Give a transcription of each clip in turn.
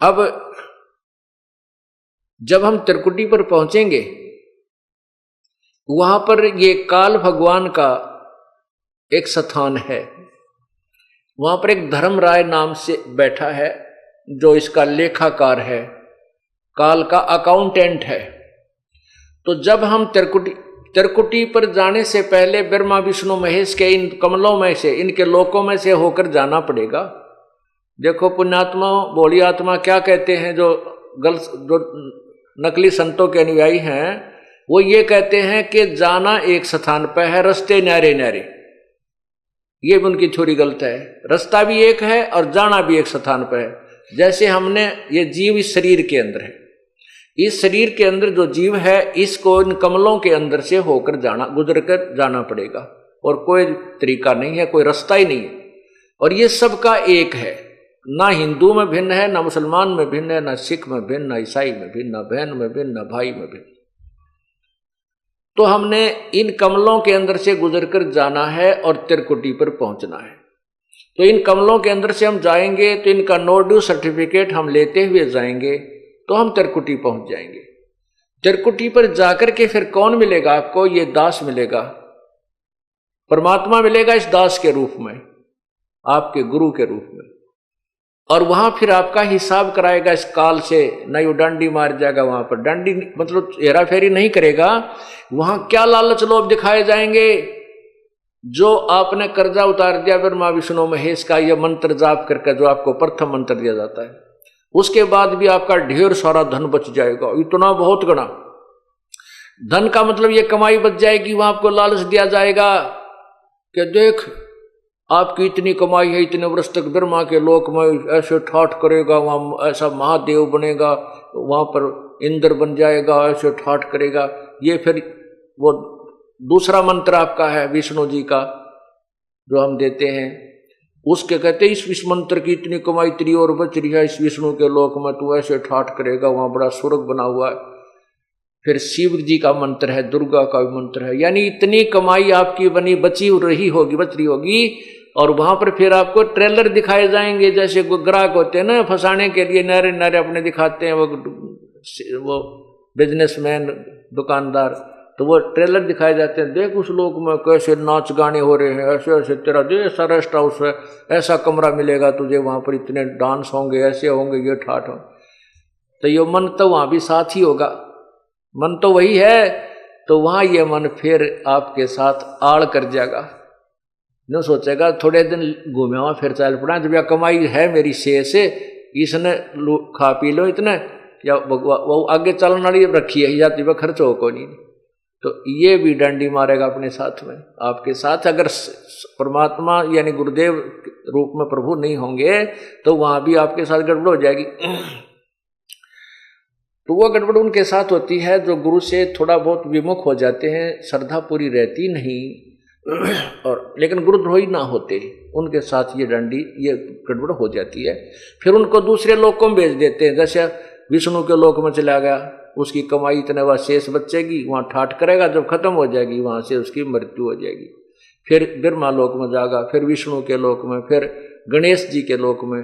अब जब हम त्रिकुटी पर पहुंचेंगे, वहां पर ये काल भगवान का एक स्थान है। वहां पर एक धर्मराय नाम से बैठा है, जो इसका लेखाकार है, काल का अकाउंटेंट है। तो जब हम त्रिकुटी पर जाने से पहले ब्रह्मा विष्णु महेश के इन कमलों में से, इनके लोकों में से होकर जाना पड़ेगा। देखो पुण्यात्मा भोली आत्मा क्या कहते हैं, जो नकली संतों के अनुयायी हैं, वो ये कहते हैं कि जाना एक स्थान पर है, रास्ते न्यारे न्यारे। ये भी उनकी थोड़ी गलत है। रास्ता भी एक है और जाना भी एक स्थान पर है। जैसे हमने ये जीव इस शरीर के अंदर है, इस शरीर के अंदर जो जीव है, इसको इन कमलों के अंदर से होकर गुजर कर जाना पड़ेगा, और कोई तरीका नहीं है, कोई रास्ता ही नहीं है। और ये सबका एक है, ना हिंदू में भिन्न है, ना मुसलमान में भिन्न है, ना सिख में भिन्न, ना ईसाई में भिन्न, ना बहन में भिन्न, ना भाई में भिन्न। तो हमने इन कमलों के अंदर से गुजरकर जाना है और त्रिकुटी पर पहुंचना है। तो इन कमलों के अंदर से हम जाएंगे तो इनका नो ड्यू सर्टिफिकेट हम लेते हुए जाएंगे, तो हम त्रिकुटी पहुंच जाएंगे। त्रिकुटी पर जाकर के फिर कौन मिलेगा आपको? ये दास मिलेगा, परमात्मा मिलेगा इस दास के रूप में, आपके गुरु के रूप में। और वहां फिर आपका हिसाब कराएगा इस काल से। नहीं वो डांडी मार जाएगा, वहां पर डांडी मतलब हेरा फेरी नहीं करेगा। वहां क्या लालच लोभ दिखाए जाएंगे? जो आपने कर्जा उतार दिया ब्रह्मा विष्णु महेश का, यह मंत्र जाप करके, जो आपको प्रथम मंत्र दिया जाता है, उसके बाद भी आपका ढेर सारा धन बच जाएगा, इतना बहुत गणा धन का मतलब ये कमाई बच जाएगी। वहां आपको लालच दिया जाएगा कि देख आपकी इतनी कमाई है, इतने वर्ष तक ब्रह्मा के लोक में ऐसे ठाठ करेगा, वहां ऐसा महादेव बनेगा, वहां पर इंद्र बन जाएगा, ऐसे ठाठ करेगा। ये फिर वो दूसरा मंत्र आपका है विष्णु जी का, जो हम देते हैं, उसके कहते इस मंत्र की इतनी कमाई तेरी और बच रही है, इस विष्णु के लोक में तू ऐसे ठाठ करेगा, वहां बड़ा स्वर्ग बना हुआ है। फिर शिव जी का मंत्र है, दुर्गा का भी मंत्र है, यानी इतनी कमाई आपकी बच रही होगी। और वहां पर फिर आपको ट्रेलर दिखाए जाएंगे, जैसे ग्राहक होते हैं ना, फंसाने के लिए नारे नारे अपने दिखाते हैं वो बिजनेसमैन दुकानदार, तो वो ट्रेलर दिखाए जाते हैं। देख उस लोक में कैसे नाच गाने हो रहे हैं, ऐसे ऐसे तेरा जो ऐसा रेस्ट हाउस है, ऐसा कमरा मिलेगा तुझे, वहां पर इतने डांस होंगे, ऐसे होंगे, ये ठाठ हो। तो ये मन तो वहां भी साथ ही होगा, मन तो वही है। तो वहां ये मन फिर आपके साथ आड़ कर जाएगा, न सोचेगा थोड़े दिन घूमे हुआ फिर चल पड़ा, जब यह कमाई है मेरी शेष से, इसने खा पी लो इतने, या वो आगे चलने वाली रखी है जाती वह खर्च हो को नहीं। तो ये भी डंडी मारेगा अपने साथ में, आपके साथ। अगर परमात्मा यानी गुरुदेव रूप में प्रभु नहीं होंगे तो वहां भी आपके साथ गड़बड़ हो जाएगी। तो वो गड़बड़ उनके साथ होती है जो गुरु से थोड़ा बहुत विमुख हो जाते हैं, श्रद्धा पूरी रहती नहीं, और लेकिन गुरुद्रोही ना होते, उनके साथ ये डंडी ये गड़बड़ हो जाती है। फिर उनको दूसरे लोकों में भेज देते हैं, जैसे विष्णु के लोक में चला गया, उसकी कमाई इतने वह शेष बचेगी, वहां ठाठ करेगा, जब खत्म हो जाएगी वहां से उसकी मृत्यु हो जाएगी। फिर ब्रह्मा लोक में जाएगा, फिर विष्णु के लोक में, फिर गणेश जी के लोक में।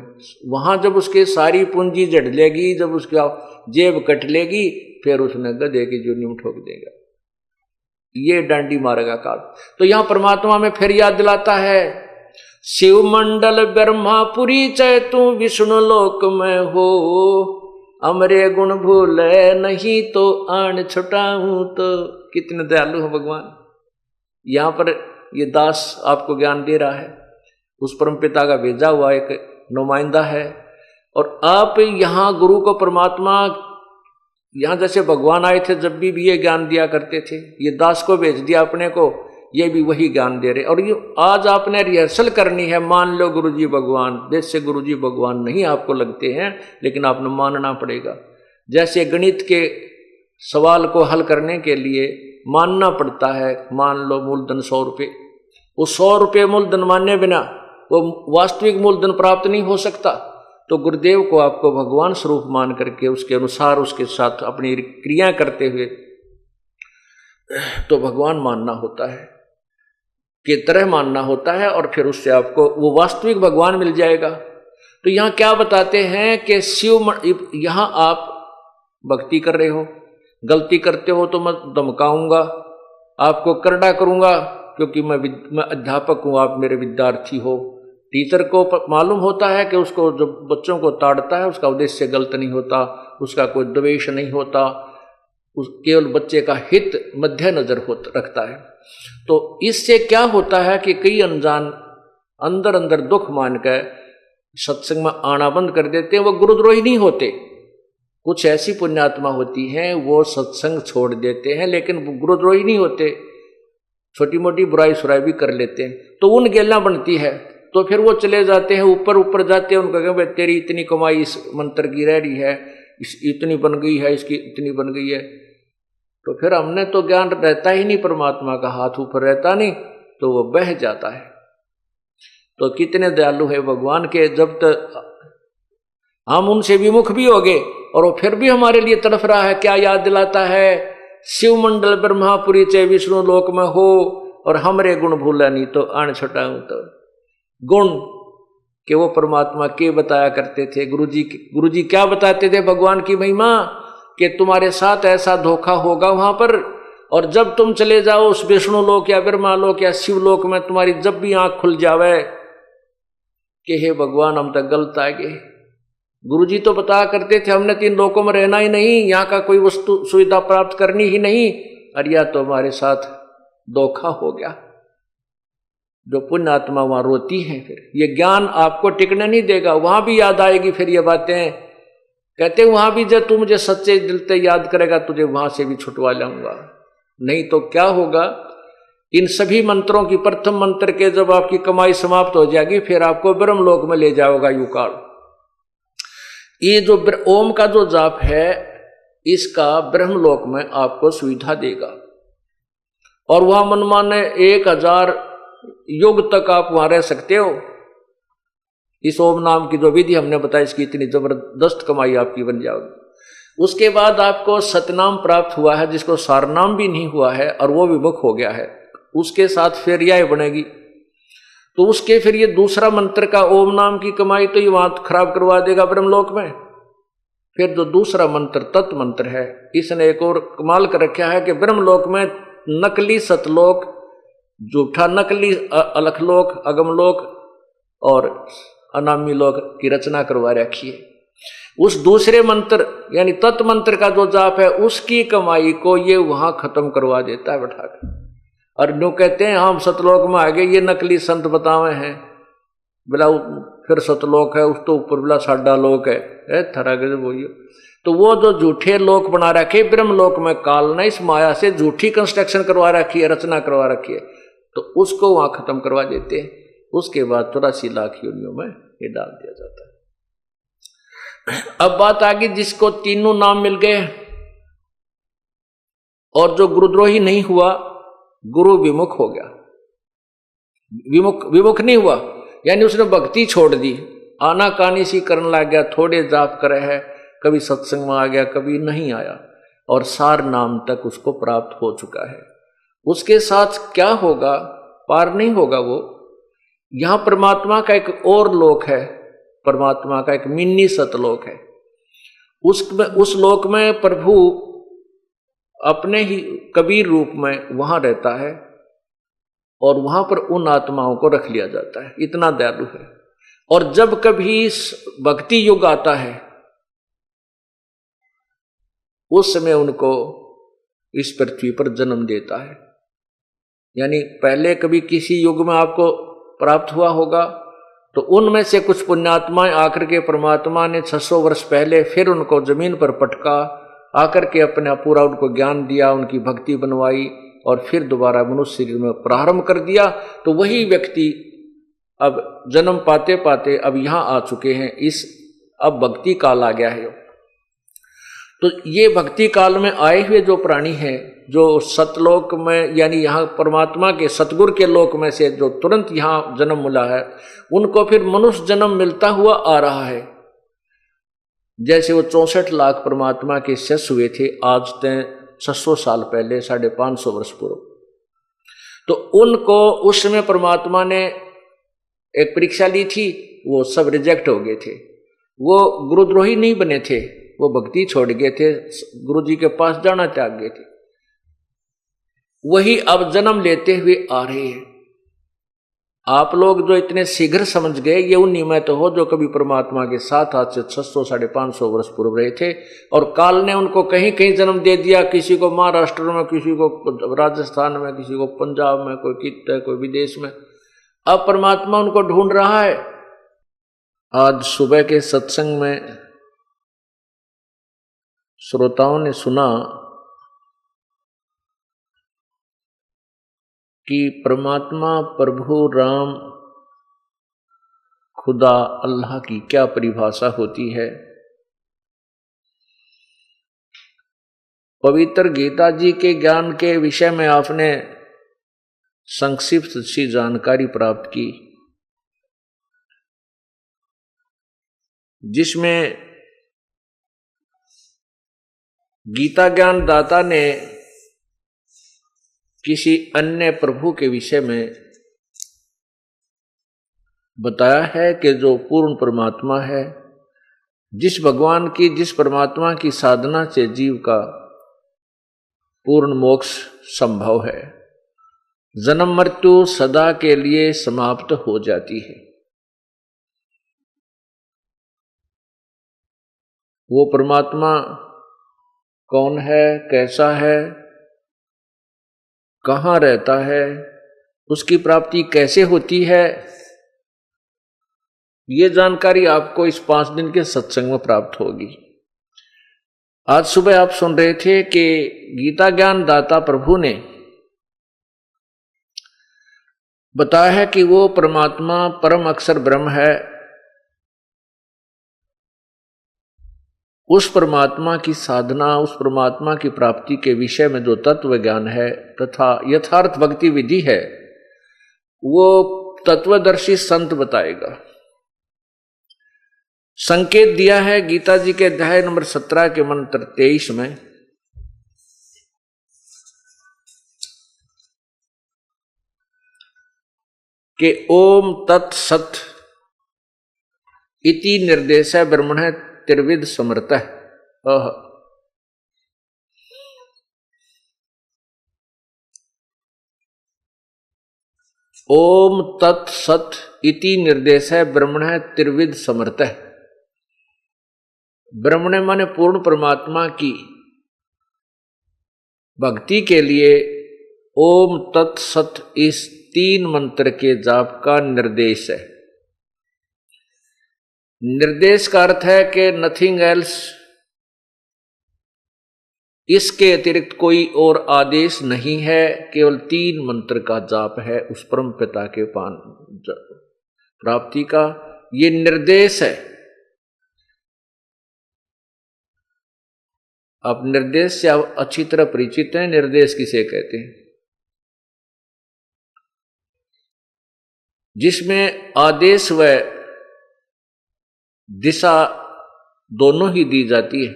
वहां जब उसके सारी पूंजी जड़ लेगी, जब उसका जेब कट लेगी, फिर उसने गधे की जूनी में ठोक देगा। ये डांडी मारेगा काल। तो यहां परमात्मा में फिर याद दिलाता है, शिव मंडल ब्रह्मापुरी चै तू विष्णु लोक में हो, अमरे गुण भूले नहीं तो आन छुटाऊं। तो कितने दयालु है भगवान। यहां पर ये दास आपको ज्ञान दे रहा है, उस परम पिता का भेजा हुआ एक नुमाइंदा है। और आप यहां गुरु को परमात्मा, यहां जैसे भगवान आए थे जब भी ये ज्ञान दिया करते थे, ये दास को भेज दिया अपने को, ये भी वही ज्ञान दे रहे। और ये आज आपने रिहर्सल करनी है, मान लो गुरुजी भगवान, जैसे गुरुजी भगवान नहीं आपको लगते हैं, लेकिन आपने मानना पड़ेगा। जैसे गणित के सवाल को हल करने के लिए मानना पड़ता है, मान लो मूलधन 100 रुपये, वो 100 रुपये मूलधन मानने बिना वो वास्तविक मूलधन प्राप्त नहीं हो सकता। तो गुरुदेव को आपको भगवान स्वरूप मान करके उसके अनुसार उसके साथ अपनी क्रिया करते हुए तो भगवान मानना होता है, के तरह मानना होता है, और फिर उससे आपको वो वास्तविक भगवान मिल जाएगा। तो यहाँ क्या बताते हैं कि यहाँ आप भक्ति कर रहे हो, गलती करते हो तो मैं धमकाऊंगा, आपको करड़ा करूंगा, क्योंकि मैं अध्यापक हूं, आप मेरे विद्यार्थी हो। टीचर को मालूम होता है कि उसको जो बच्चों को ताड़ता है उसका उद्देश्य गलत नहीं होता, उसका कोई द्वेष नहीं होता, केवल बच्चे का हित मध्य नजर रखता है। तो इससे क्या होता है कि कई अनजान अंदर अंदर दुख मान कर सत्संग में आना बंद कर देते हैं। वो गुरुद्रोही नहीं होते, कुछ ऐसी पुण्यात्मा होती हैं वो सत्संग छोड़ देते हैं, लेकिन गुरुद्रोही नहीं होते, छोटी मोटी बुराई सुराई भी कर लेते हैं। तो उन गेला बनती है, तो फिर वो चले जाते हैं ऊपर ऊपर जाते हैं, उनको कहेंगे तेरी इतनी कमाई इस मंत्र की रह रही है, इतनी बन गई है, इसकी इतनी बन गई है। तो फिर हमने तो ज्ञान रहता ही नहीं, परमात्मा का हाथ ऊपर रहता नहीं, तो वो बह जाता है। तो कितने दयालु है भगवान के, जब तक हम उनसे विमुख भी हो गए और वो फिर भी हमारे लिए तड़फ रहा है। क्या याद दिलाता है, शिव मंडल ब्रह्मापुरी चे विष्णु लोक में हो, और हमरे गुण भूला नहीं तो आन छटाऊं। तो गुण के वो परमात्मा के बताया करते थे, गुरुजी क्या बताते थे भगवान की महिमा, कि तुम्हारे साथ ऐसा धोखा होगा वहां पर, और जब तुम चले जाओ उस विष्णु लोक या ब्रह्मा लोक या शिव लोक में, तुम्हारी जब भी आंख खुल जावे कि हे भगवान हम तक गलत आ गए। गुरुजी तो बताया करते थे हमने 3 लोकों में रहना ही नहीं, यहाँ का कोई वस्तु सुविधा प्राप्त करनी ही नहीं, और यह तो हमारे साथ धोखा हो गया। जो पुण्य आत्मा वहां रोती है, फिर ये ज्ञान आपको टिकने नहीं देगा, वहां भी याद आएगी फिर ये बातें। कहते वहां भी जब तू मुझे सच्चे दिल से याद करेगा तुझे वहां से भी छुटवा लाऊंगा। नहीं तो क्या होगा, इन सभी मंत्रों की प्रथम मंत्र के जब आपकी कमाई समाप्त हो जाएगी, फिर आपको ब्रह्मलोक में ले जाओगा युकाल। ये जो ओम का जो जाप है, इसका ब्रह्मलोक में आपको सुविधा देगा, और वहां मनमाने 1000 युग तक आप वहां रह सकते हो। इस ओम नाम की जो विधि हमने बताई, इसकी इतनी जबरदस्त कमाई आपकी बन जाएगी। उसके बाद आपको सतनाम प्राप्त हुआ है, जिसको सारनाम भी नहीं हुआ है और वो विमुख हो गया है, उसके साथ फिर यह बनेगी। तो उसके फिर ये दूसरा मंत्र का ओम नाम की कमाई तो ये वहां खराब करवा देगा ब्रह्मलोक में। फिर जो दूसरा मंत्र तत्व मंत्र है, इसने एक और कमाल कर रखा है कि ब्रह्मलोक में नकली सतलोक, झूठा नकली अलखलोक, अगमलोक और अनामी लोक की रचना करवा रखी है। उस दूसरे मंत्र यानी तत्व मंत्र का जो जाप है, उसकी कमाई को ये वहां खत्म करवा देता है बैठाकर। और जो कहते हैं हम सतलोक में आ गए, ये नकली संत बतावे हैं, बोला फिर सतलोक है, उस तो ऊपर बोला साडा लोक है थरा गए बोलिए। तो वो जो झूठे लोक बना रखे ब्रह्मलोक में, काल ने इस माया से झूठी कंस्ट्रक्शन करवा रखी है, रचना करवा रखी है, तो उसको वहां खत्म करवा देते हैं। उसके बाद 84 लाख योनियों में ये डाल दिया जाता है। अब बात आ गई जिसको तीनों नाम मिल गए और जो गुरुद्रोही नहीं हुआ, गुरु विमुख हो गया। विमुख नहीं हुआ यानी उसने भक्ति छोड़ दी, आना कानी सी करने लग गया, थोड़े जाप करे है, कभी सत्संग में आ गया कभी नहीं आया, और सार नाम तक उसको प्राप्त हो चुका है। उसके साथ क्या होगा, पार नहीं होगा वो। यहां परमात्मा का एक और लोक है, परमात्मा का एक मिनी सतलोक है। उस लोक में प्रभु अपने ही कबीर रूप में वहां रहता है और वहां पर उन आत्माओं को रख लिया जाता है, इतना दयालु है। और जब कभी भक्ति युग आता है उस समय उनको इस पृथ्वी पर जन्म देता है। यानी पहले कभी किसी युग में आपको प्राप्त हुआ होगा, तो उनमें से कुछ पुण्यात्माएं आकर के परमात्मा ने 600 वर्ष पहले फिर उनको जमीन पर पटका, आकर के अपना पूरा उनको ज्ञान दिया, उनकी भक्ति बनवाई और फिर दोबारा मनुष्य शरीर में प्रारंभ कर दिया। तो वही व्यक्ति अब जन्म पाते पाते अब यहां आ चुके हैं, इस अब भक्ति काल आ गया है। तो ये भक्ति काल में आए हुए जो प्राणी हैं, जो सतलोक में यानी यहाँ परमात्मा के सतगुरु के लोक में से जो तुरंत यहाँ जन्म मिला है, उनको फिर मनुष्य जन्म मिलता हुआ आ रहा है। जैसे वो 64 लाख परमात्मा के शिष्य हुए थे आज तक 600 साल पहले, 550 वर्ष पूर्व। तो उनको उस समय परमात्मा ने एक परीक्षा ली थी वो सब रिजेक्ट हो गए थे। वो गुरुद्रोही नहीं बने थे, वो भक्ति छोड़ गए थे, गुरु जी के पास जाना त्याग गए थे। वही अब जन्म लेते हुए आ रहे हैं। आप लोग जो इतने शीघ्र समझ गए, ये उन्हीं में तो हो जो कभी परमात्मा के साथ आज से 600 550 वर्ष पूर्व रहे थे, और काल ने उनको कहीं कहीं जन्म दे दिया, किसी को महाराष्ट्र में, किसी को राजस्थान में, किसी को पंजाब में, कोई कित कोई विदेश में। अब परमात्मा उनको ढूंढ रहा है। आज सुबह के सत्संग में श्रोताओं ने सुना कि परमात्मा, प्रभु राम, खुदा, अल्लाह की क्या परिभाषा होती है। पवित्र गीता जी के ज्ञान के विषय में आपने संक्षिप्त सी जानकारी प्राप्त की, जिसमें गीता ज्ञान दाता ने किसी अन्य प्रभु के विषय में बताया है कि जो पूर्ण परमात्मा है, जिस भगवान की, जिस परमात्मा की साधना से जीव का पूर्ण मोक्ष संभव है, जन्म मृत्यु सदा के लिए समाप्त हो जाती है। वो परमात्मा कौन है, कैसा है, कहाँ रहता है, उसकी प्राप्ति कैसे होती है, ये जानकारी आपको इस 5 दिन के सत्संग में प्राप्त होगी। आज सुबह आप सुन रहे थे कि गीता ज्ञान दाता प्रभु ने बताया है कि वो परमात्मा परम अक्षर ब्रह्म है। उस परमात्मा की साधना, उस परमात्मा की प्राप्ति के विषय में जो तत्व ज्ञान है तथा यथार्थ भक्ति विधि है, वो तत्वदर्शी संत बताएगा। संकेत दिया है गीता जी के अध्याय नंबर 17 के मंत्र 23 में कि ओम तत्सत इति निर्देश ब्रह्मण त्रिविध समर्थ। ओम तत्सत इति निर्देश ब्रह्मण त्रिविध समर्थ। ब्रह्मण माने पूर्ण परमात्मा की भक्ति के लिए ओम तत्सत इस 3 मंत्र के जाप का निर्देश है। निर्देश का अर्थ है कि नथिंग एल्स, इसके अतिरिक्त कोई और आदेश नहीं है, केवल 3 मंत्र का जाप है उस परम पिता के प्राप्ति का, ये निर्देश है। आप निर्देश से आप अच्छी तरह परिचित हैं। निर्देश किसे कहते हैं? जिसमें आदेश व दिशा दोनों ही दी जाती है।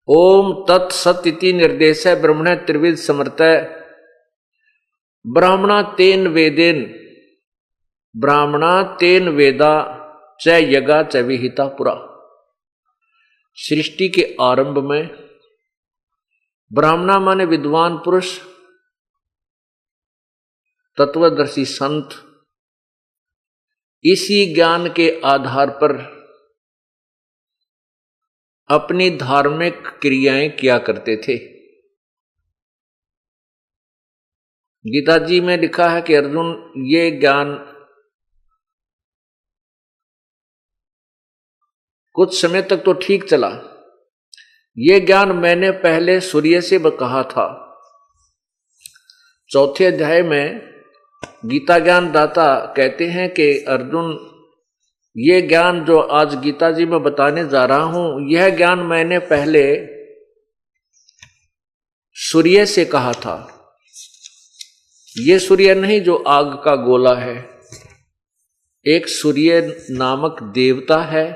ओम तत्सत इति निर्देश ब्रह्मण त्रिविध समर्थ। ब्राह्मणा तेन वेदेन, ब्राह्मणा तेन वेदा च यगा च विहिता पुरा। सृष्टि के आरंभ में ब्राह्मणा माने विद्वान पुरुष, तत्वदर्शी संत, इसी ज्ञान के आधार पर अपनी धार्मिक क्रियाएं किया करते थे। गीता जी में लिखा है कि अर्जुन, ये ज्ञान कुछ समय तक तो ठीक चला, ये ज्ञान मैंने पहले सूर्य से कहा था। 4थे अध्याय में गीता ज्ञान दाता कहते हैं कि अर्जुन, ये ज्ञान जो आज गीता जी में बताने जा रहा हूं, यह ज्ञान मैंने पहले सूर्य से कहा था। ये सूर्य नहीं जो आग का गोला है, एक सूर्य नामक देवता है,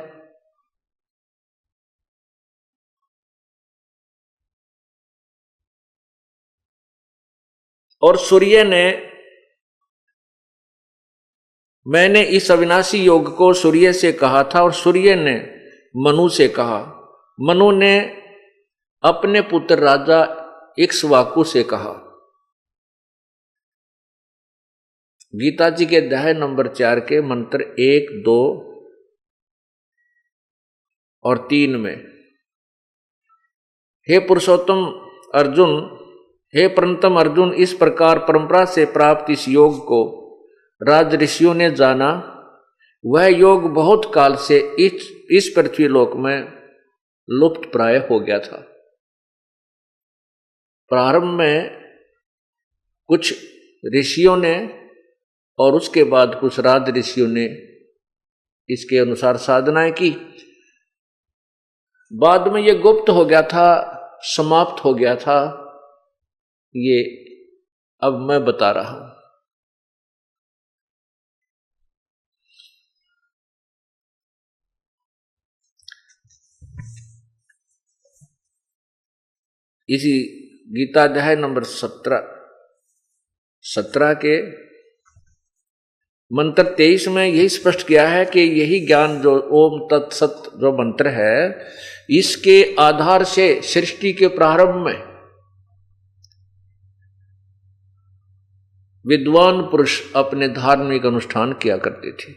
और सूर्य ने, मैंने इस अविनाशी योग को सूर्य से कहा था और सूर्य ने मनु से कहा। मनु ने अपने पुत्र राजा इक्ष्वाकु से कहा। गीता जी के अध्याय नंबर 4 के मंत्र 1, 2 और 3 में, हे पुरुषोत्तम अर्जुन, हे परंतम अर्जुन, इस प्रकार परंपरा से प्राप्त इस योग को राज ऋषियों ने जाना। वह योग बहुत काल से इस पृथ्वी लोक में लुप्त प्राय हो गया था। प्रारंभ में कुछ ऋषियों ने और उसके बाद कुछ राज ऋषियों ने इसके अनुसार साधनाएं की। बाद में ये गुप्त हो गया था, समाप्त हो गया था। ये अब मैं बता रहा हूं। इसी गीता अध्याय नंबर 17 के मंत्र 23 में यही स्पष्ट किया है कि यही ज्ञान जो ओम तत्सत जो मंत्र है, इसके आधार से सृष्टि के प्रारंभ में विद्वान पुरुष अपने धार्मिक अनुष्ठान किया करते थे।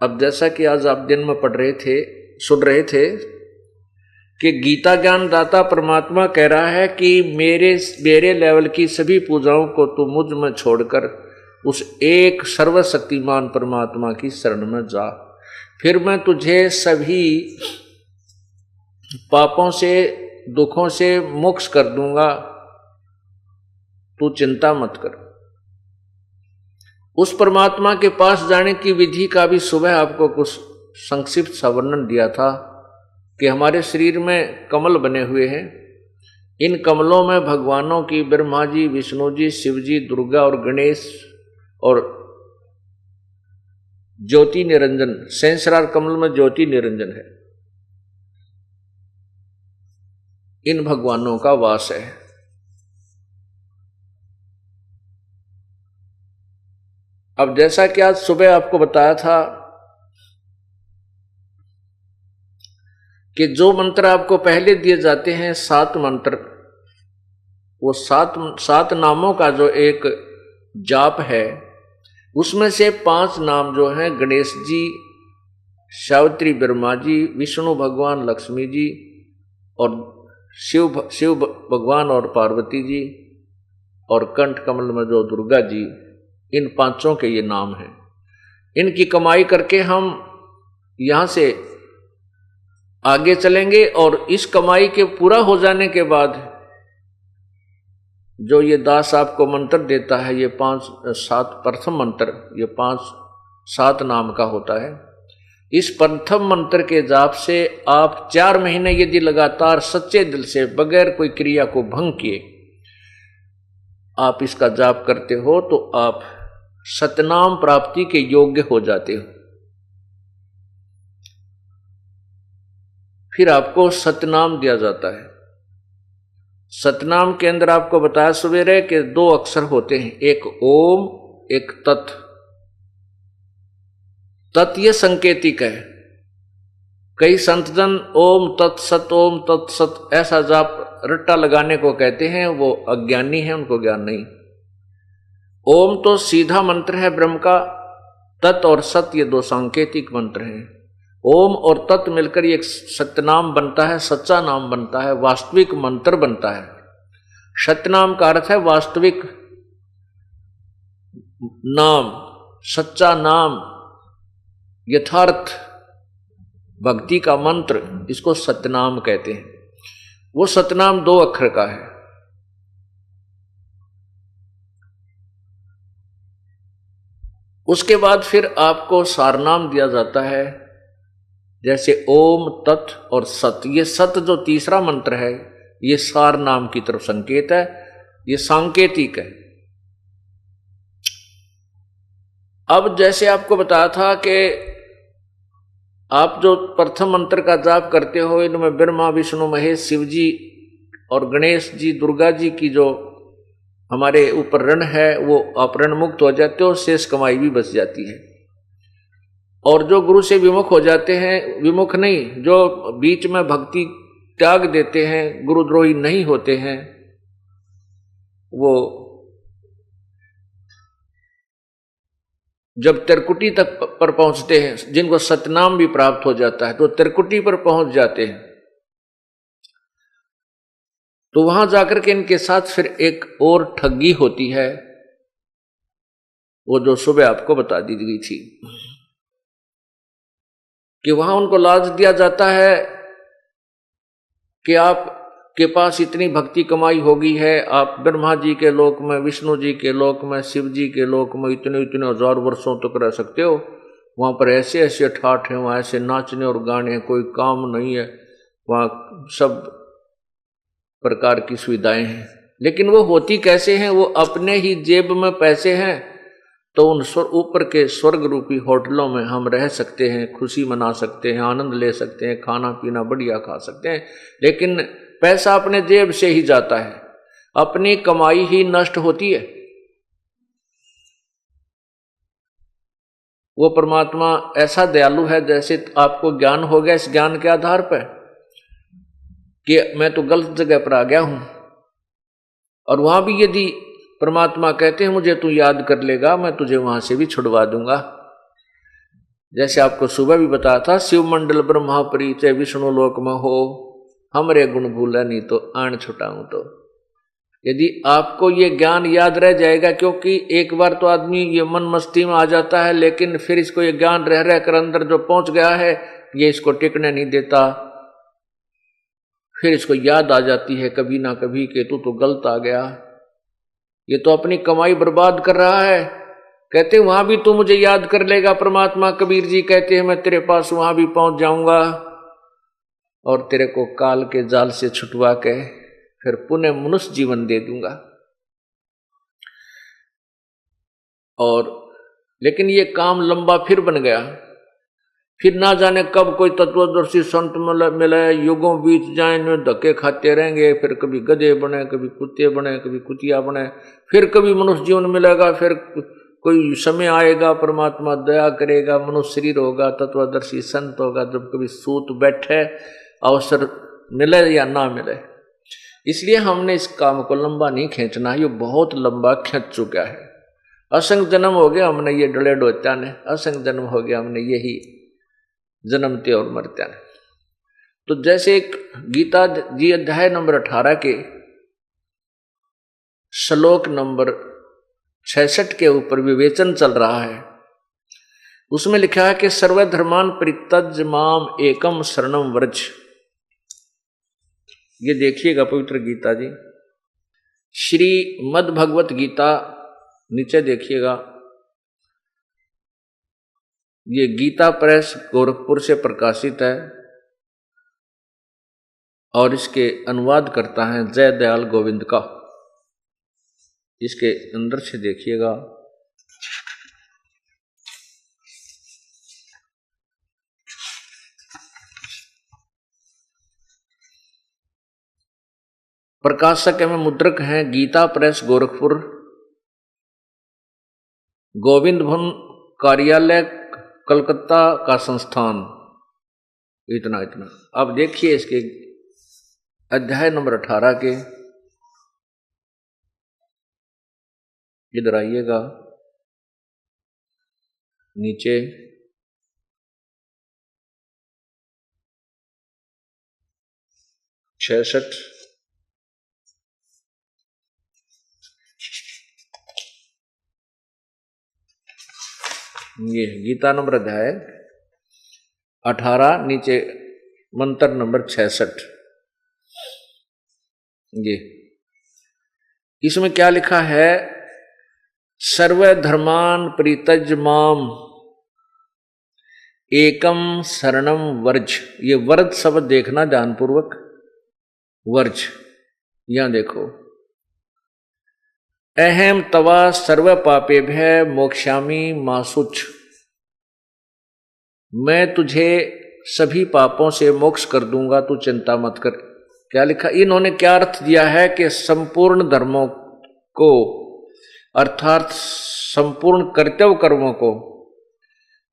अब जैसा कि आज आप दिन में सुन रहे थे कि गीता ज्ञान दाता परमात्मा कह रहा है कि मेरे लेवल की सभी पूजाओं को तू मुझ में छोड़कर उस एक सर्वशक्तिमान परमात्मा की शरण में जा, फिर मैं तुझे सभी पापों से, दुखों से मुक्त कर दूंगा, तू चिंता मत कर। उस परमात्मा के पास जाने की विधि का भी सुबह आपको कुछ संक्षिप्त सा वर्णन दिया था कि हमारे शरीर में कमल बने हुए हैं। इन कमलों में भगवानों की, ब्रह्मा जी, विष्णु जी, शिव जी, दुर्गा और गणेश और ज्योति निरंजन, सहस्रार कमल में ज्योति निरंजन है, इन भगवानों का वास है। अब जैसा कि आज सुबह आपको बताया था कि जो मंत्र आपको पहले दिए जाते हैं 7 मंत्र, वो 7 नामों का जो एक जाप है, उसमें से 5 नाम जो हैं गणेश जी, सावित्री ब्रह्मा जी, विष्णु भगवान लक्ष्मी जी और शिव भगवान और पार्वती जी, और कंठ कमल में जो दुर्गा जी, इन 5 के ये नाम हैं। इनकी कमाई करके हम यहां से आगे चलेंगे और इस कमाई के पूरा हो जाने के बाद जो ये दास आपको मंत्र देता है, ये 5-7 प्रथम मंत्र, ये 5-7 नाम का होता है। इस प्रथम मंत्र के जाप से आप 4 महीने यदि लगातार सच्चे दिल से बगैर कोई क्रिया को भंग किए आप इसका जाप करते हो तो आप सतनाम प्राप्ति के योग्य हो जाते हो। फिर आपको सतनाम दिया जाता है। सतनाम के अंदर आपको बताया सवेरे कि 2 अक्षर होते हैं, एक ओम, एक तत्। तत् ये संकेतिक है। कई संतजन ओम तत्सत ऐसा जाप रट्टा लगाने को कहते हैं, वो अज्ञानी है, उनको ज्ञान नहीं। ओम तो सीधा मंत्र है ब्रह्म का, तत् और सत ये 2 सांकेतिक मंत्र हैं। ओम और तत् मिलकर एक सत्यनाम बनता है, सच्चा नाम बनता है, वास्तविक मंत्र बनता है। सत्यनाम का अर्थ है वास्तविक नाम, सच्चा नाम, यथार्थ भक्ति का मंत्र, इसको सतनाम कहते हैं। वो सतनाम 2 अक्षर का है। उसके बाद फिर आपको सारनाम दिया जाता है, जैसे ओम तत् और सत। ये सत जो तीसरा मंत्र है, ये सार नाम की तरफ संकेत है, ये सांकेतिक है। अब जैसे आपको बताया था कि आप जो प्रथम मंत्र का जाप करते हो, इनमें ब्रह्मा विष्णु महेश शिव जी और गणेश जी दुर्गा जी की जो हमारे ऊपर ऋण है वो आप ऋण मुक्त हो जाते हो, शेष कमाई भी बच जाती है। और जो गुरु से विमुख हो जाते हैं, विमुख नहीं, जो बीच में भक्ति त्याग देते हैं, गुरुद्रोही नहीं होते हैं, वो जब त्रिकुटी तक पर पहुंचते हैं, जिनको सतनाम भी प्राप्त हो जाता है, तो त्रिकुटी पर पहुंच जाते हैं, तो वहां जाकर के इनके साथ फिर एक और ठगी होती है, वो जो सुबह आपको बता दी गई थी कि वहां उनको लालच दिया जाता है कि आप के पास इतनी भक्ति कमाई होगी है, आप ब्रह्मा जी के लोक में, विष्णु जी के लोक में, शिव जी के लोक में इतने इतने हजार वर्षों तक रह सकते हो। वहां पर ऐसे ऐसे ठाठ हैं, वहां ऐसे नाचने और गाने हैं, कोई काम नहीं है, वहां सब प्रकार की सुविधाएं हैं। लेकिन वो होती कैसे हैं? वो अपने ही जेब में पैसे हैं, तो उन ऊपर के स्वर्ग रूपी होटलों में हम रह सकते हैं, खुशी मना सकते हैं, आनंद ले सकते हैं, खाना पीना बढ़िया खा सकते हैं, लेकिन पैसा अपने जेब से ही जाता है, अपनी कमाई ही नष्ट होती है। वो परमात्मा ऐसा दयालु है, जैसे आपको ज्ञान हो गया, इस ज्ञान के आधार पर कि मैं तो गलत जगह पर आ गया हूं, और वहां भी यदि परमात्मा कहते हैं मुझे तू याद कर लेगा, मैं तुझे वहां से भी छुड़वा दूंगा। जैसे आपको सुबह भी बताया था, शिव मंडल ब्रह्मापरी चाहे विष्णु लोक में हो, हमरे गुण भूला नहीं तो आन छुटाऊं। तो यदि आपको ये ज्ञान याद रह जाएगा, क्योंकि एक बार तो आदमी ये मन मस्ती में आ जाता है, लेकिन फिर इसको ये ज्ञान रह रह कर अंदर जो पहुंच गया है, ये इसको टिकने नहीं देता, फिर इसको याद आ जाती है कभी ना कभी कि तू तो गलत आ गया, ये तो अपनी कमाई बर्बाद कर रहा है। कहते वहां भी तू मुझे याद कर लेगा, परमात्मा कबीर जी कहते हैं मैं तेरे पास वहां भी पहुंच जाऊंगा और तेरे को काल के जाल से छुटवा के फिर पुनः मनुष्य जीवन दे दूंगा। और लेकिन ये काम लंबा फिर बन गया, फिर ना जाने कब कोई तत्वदर्शी संत मिले, युगों बीत जाए, धक्के खाते रहेंगे, फिर कभी गधे बने, कभी कुत्ते बने, कभी कुतिया बने, फिर कभी मनुष्य जीवन मिलेगा, फिर कोई समय आएगा परमात्मा दया करेगा, मनुष्य शरीर होगा, तत्वदर्शी संत होगा, जब कभी सूत बैठे, अवसर मिले या ना मिले। इसलिए हमने इस काम को लंबा नहीं खींचना, ये बहुत लंबा खींच चुका है। असंख्य जन्म हो गया हमने ये डले डोत्या ने, असंख्य जन्म हो गया हमने यही जन्मते और मरते हैं। तो जैसे एक गीता जी अध्याय नंबर 18 के श्लोक नंबर 66 के ऊपर विवेचन चल रहा है, उसमें लिखा है कि सर्वधर्मान परित्यज्य माम एकम शरणम व्रज। ये देखिएगा पवित्र गीता जी, श्री मद् भगवत गीता, नीचे देखिएगा, ये गीता प्रेस गोरखपुर से प्रकाशित है और इसके अनुवाद करता है जय दयाल गोविंद का। इसके अंदर से देखिएगा, प्रकाशक एवं मुद्रक हैं गीता प्रेस गोरखपुर, गोविंद भवन कार्यालय कलकत्ता का संस्थान। इतना इतना अब देखिए इसके अध्याय नंबर 18 के, इधर आइएगा नीचे, छठ ये गीता नंबर अध्याय 18, नीचे मंत्र नंबर 66। ये इसमें क्या लिखा है? सर्वधर्मान परित्यज्य माम एकम शरणम वर्ज। ये वर्ज शब्द देखना ध्यानपूर्वक, वर्ज यहां देखो, अहम तवा सर्व पापेभ्य मोक्षामि मासुच। मैं तुझे सभी पापों से मोक्ष कर दूंगा, तू चिंता मत कर। क्या लिखा, इन्होंने क्या अर्थ दिया है कि संपूर्ण धर्मों को अर्थात संपूर्ण कर्तव्य कर्मों को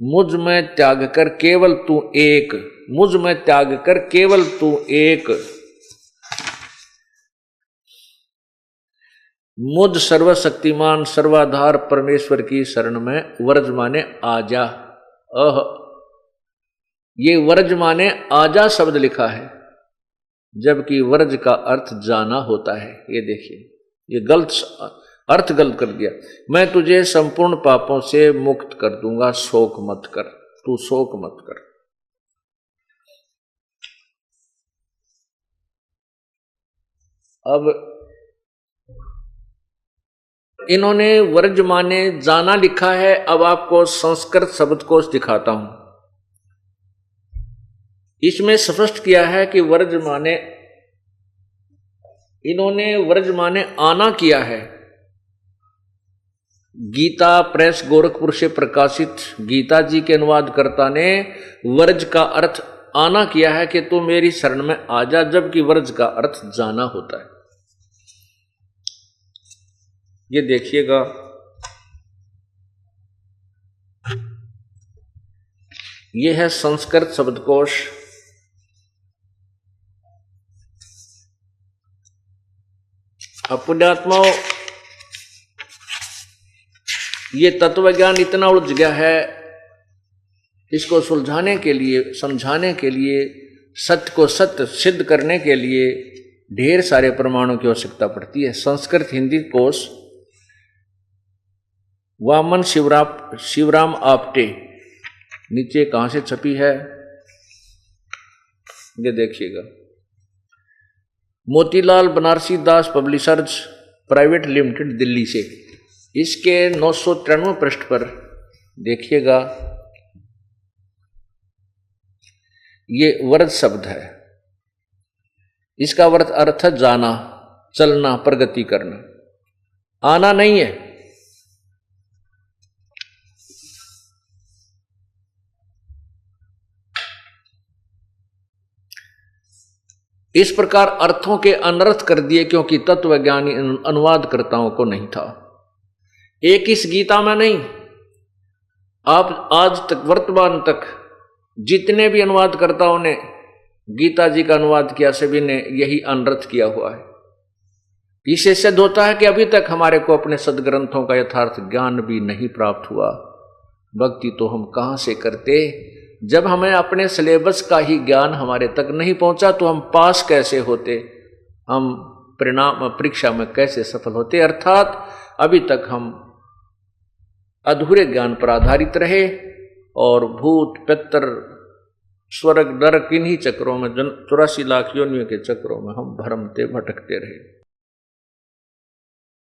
मुझ में त्याग कर केवल तू एक, मुझ में त्याग कर केवल तू एक, मुझ सर्वशक्तिमान सर्वाधार परमेश्वर की शरण में वर्ज माने आजा। ये वर्ज माने आजा शब्द लिखा है, जबकि वर्ज का अर्थ जाना होता है। ये देखिए, ये अर्थ गलत कर दिया। मैं तुझे संपूर्ण पापों से मुक्त कर दूंगा, शोक मत कर, तू शोक मत कर। अब इन्होंने वर्ज माने जाना लिखा है। अब आपको संस्कृत शब्दकोश दिखाता हूं। इसमें स्पष्ट किया है कि वर्ज माने, इन्होंने वर्ज माने आना किया है। गीता प्रेस गोरखपुर से प्रकाशित गीता जी के अनुवादकर्ता ने वर्ज का अर्थ आना किया है कि तू मेरी शरण में आ जा, जबकि वर्ज का अर्थ जाना होता है। ये देखिएगा, ये है संस्कृत शब्दकोश। अब पुण्यात्माओं, ये तत्व ज्ञान इतना उलझ गया है, इसको सुलझाने के लिए, समझाने के लिए, सत्य को सत्य सिद्ध करने के लिए ढेर सारे प्रमाणों की आवश्यकता पड़ती है। संस्कृत हिंदी कोश वामन शिवराम आप्टे, नीचे कहां से छपी है ये देखिएगा, मोतीलाल बनारसी दास पब्लिशर्स प्राइवेट लिमिटेड दिल्ली से। इसके 993 पृष्ठ पर देखिएगा, ये वर्ज शब्द है। इसका अर्थ है जाना, चलना, प्रगति करना, आना नहीं है। इस प्रकार अर्थों के अनर्थ कर दिए, क्योंकि तत्वज्ञानी अनुवादकर्ताओं को नहीं था। एक इस गीता में नहीं, आप आज तक वर्तमान तक जितने भी अनुवादकर्ताओं ने गीता जी का अनुवाद किया, सभी ने यही अनर्थ किया हुआ है। इससे सिद्ध होता है कि अभी तक हमारे को अपने सदग्रंथों का यथार्थ ज्ञान भी नहीं प्राप्त हुआ। भक्ति तो हम कहाँ से करते, जब हमें अपने सिलेबस का ही ज्ञान हमारे तक नहीं पहुंचा तो हम पास कैसे होते, हम परिणाम परीक्षा में कैसे सफल होते। अर्थात अभी तक हम अधूरे ज्ञान पर आधारित रहे और भूत पितर स्वर्ग नरक इन्हीं चक्रों में, 84 लाख योनियों के चक्रों में हम भ्रमते भटकते रहे।